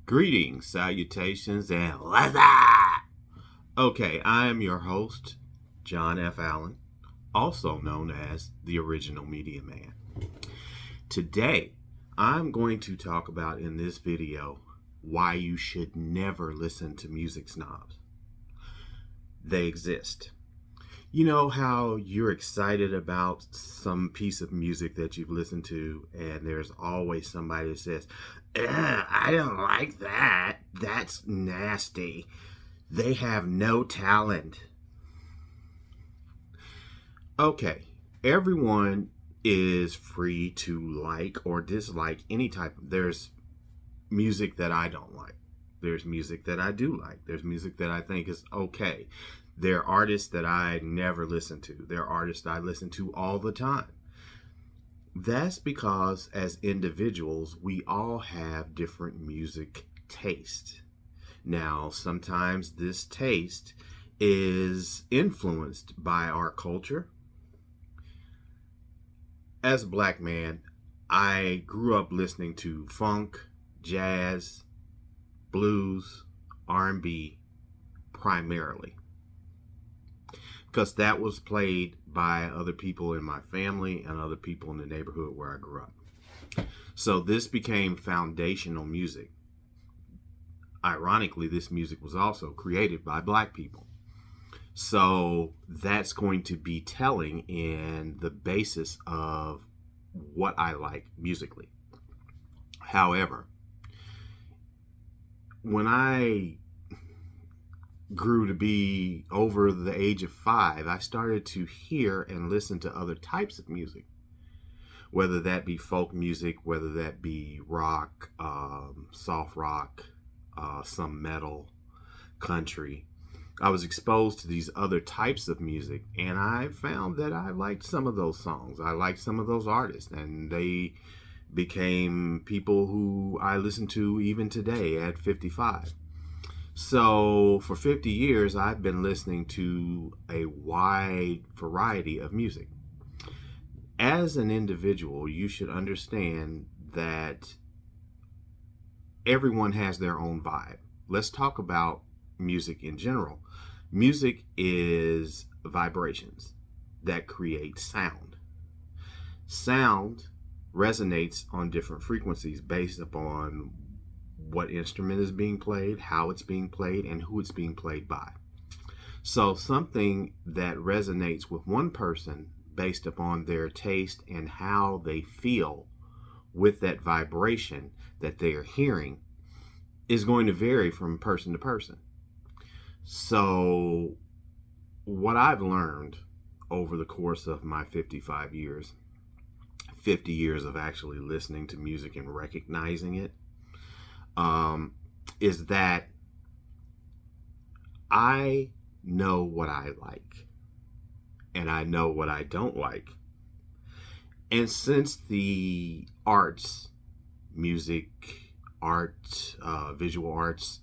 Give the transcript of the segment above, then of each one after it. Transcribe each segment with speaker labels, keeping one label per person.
Speaker 1: Greetings, salutations, and what's up? Okay, I am your host, John F. Allen, also known as the Original Media Man. Today, I'm going to talk about in this video why you should never listen to music snobs. They exist. You know how you're excited about some piece of music that you've listened to, and there's always somebody that says, I don't like that. That's nasty. They have no talent. Okay, everyone is free to like or dislike any type of. There's music that I don't like. There's music that I do like. There's music that I think is okay. There are artists that I never listen to. There are artists I listen to all the time. That's because as individuals, we all have different music taste. Now, sometimes this taste is influenced by our culture. As a black man, I grew up listening to funk, jazz, blues, R&B primarily, because that was played by other people in my family and other people in the neighborhood where I grew up. So this became foundational music. Ironically, this music was also created by black people. So that's going to be telling in the basis of what I like musically. However, when I grew to be over the age of 5, I started to hear and listen to other types of music, whether that be folk music, whether that be rock, soft rock, some metal, country. I was exposed to these other types of music, and I found that I liked some of those songs. I liked some of those artists, and they became people who I listen to even today at 55. So for 50 years, I've been listening to a wide variety of music. As an individual, you should understand that everyone has their own vibe. Let's talk about music in general. Music is vibrations that create sound. Sound resonates on different frequencies based upon what instrument is being played, how it's being played, and who it's being played by. So something that resonates with one person based upon their taste and how they feel with that vibration that they are hearing is going to vary from person to person. So what I've learned over the course of my 55 years, 50 years of actually listening to music and recognizing it, is that I know what I like and I know what I don't like. And since the arts, music, art, visual arts,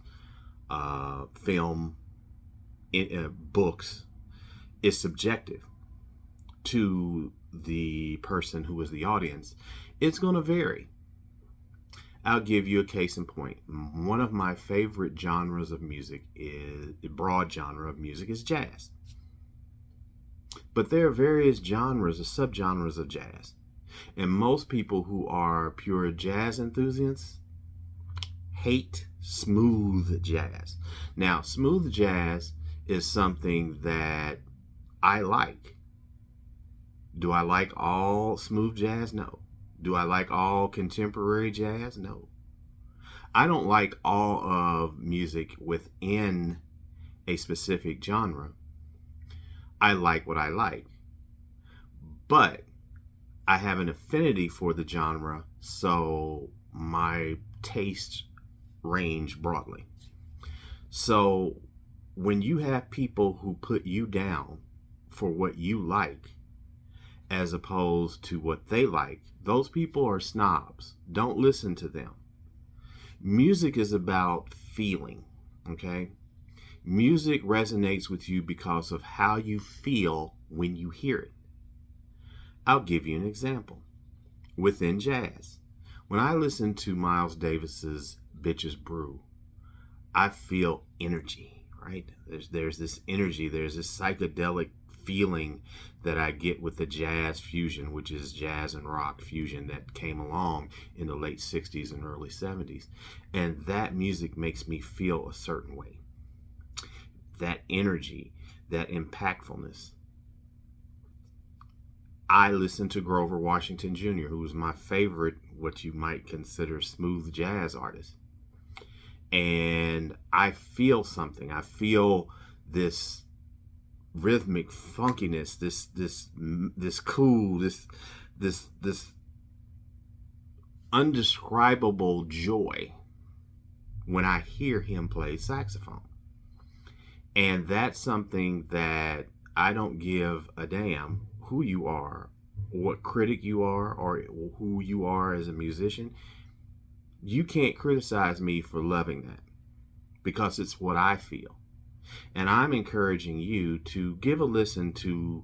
Speaker 1: film, books, is subjective to the person who is the audience, it's going to vary. I'll give you a case in point. One of my favorite genres of music is broad genre of music is jazz. But there are various genres or subgenres of jazz. And most people who are pure jazz enthusiasts hate smooth jazz. Now, smooth jazz is something that I like. Do I like all smooth jazz? No. Do I like all contemporary jazz? No. I don't like all of music within a specific genre. I like what I like. But I have an affinity for the genre, so my tastes range broadly. So when you have people who put you down for what you like as opposed to what they like, those people are snobs. Don't listen to them. Music is about feeling, okay? Music resonates with you because of how you feel when you hear it. I'll give you an example. Within jazz, when I listen to Miles Davis's bitches brew, I feel energy, right? There's this energy, there's this psychedelic feeling that I get with the jazz fusion, which is jazz and rock fusion that came along in the late 60s and early 70s. And that music makes me feel a certain way. That energy, that impactfulness. I listen to Grover Washington Jr., who is my favorite, what you might consider smooth jazz artist. And I feel something. I feel this rhythmic funkiness, this cool, this undescribable joy when I hear him play saxophone. And that's something that I don't give a damn who you are, what critic you are, or who you are as a musician. You can't criticize me for loving that, because it's what I feel. And I'm encouraging you to give a listen to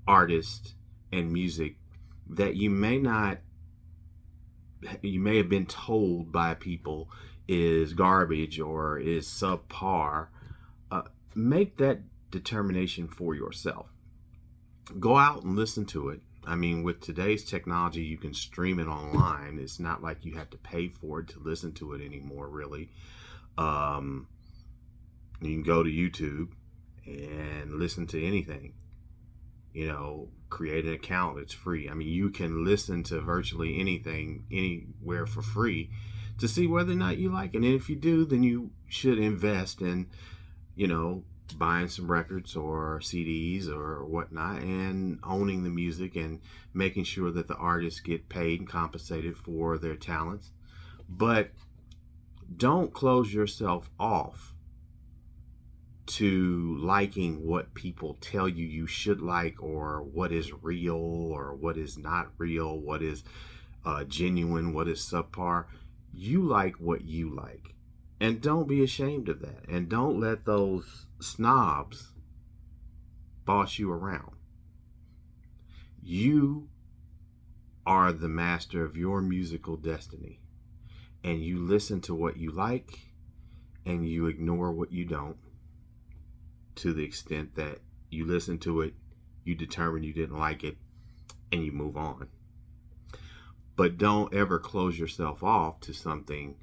Speaker 1: artists and music that you may have been told by people is garbage or is subpar. Make that determination for yourself. Go out and listen to it. I mean, with today's technology, you can stream it online. It's not like you have to pay for it to listen to it anymore, really. You can go to YouTube and listen to anything. Create an account. It's free. I mean, you can listen to virtually anything, anywhere for free to see whether or not you like it. And if you do, then you should invest in, buying some records or CDs or whatnot and owning the music and making sure that the artists get paid and compensated for their talents. But don't close yourself off to liking what people tell you should like, or what is real or what is not real, what is genuine, what is subpar. You like what you like. And don't be ashamed of that. And don't let those snobs boss you around. You are the master of your musical destiny. And you listen to what you like and you ignore what you don't, to the extent that you listen to it, you determine you didn't like it, and you move on. But don't ever close yourself off to something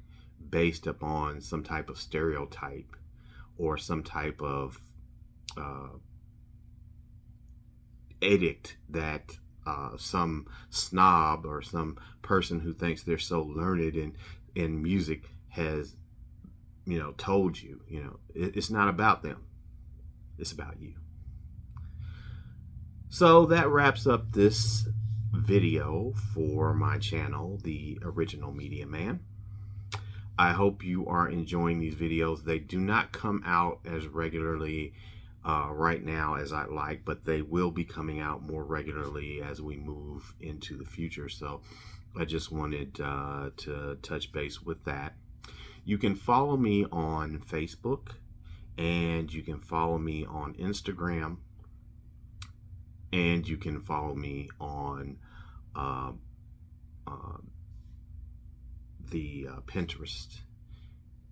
Speaker 1: based upon some type of stereotype or some type of edict that some snob or some person who thinks they're so learned in music has told you. It's not about them, it's about you. So that wraps up this video for my channel, The Original Media Man. I hope you are enjoying these videos. They do not come out as regularly right now as I'd like, but they will be coming out more regularly as we move into the future. So I just wanted to touch base with that. You can follow me on Facebook, and you can follow me on Instagram, and you can follow me on the Pinterest.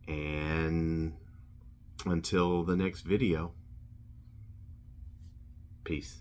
Speaker 1: And until the next video, peace.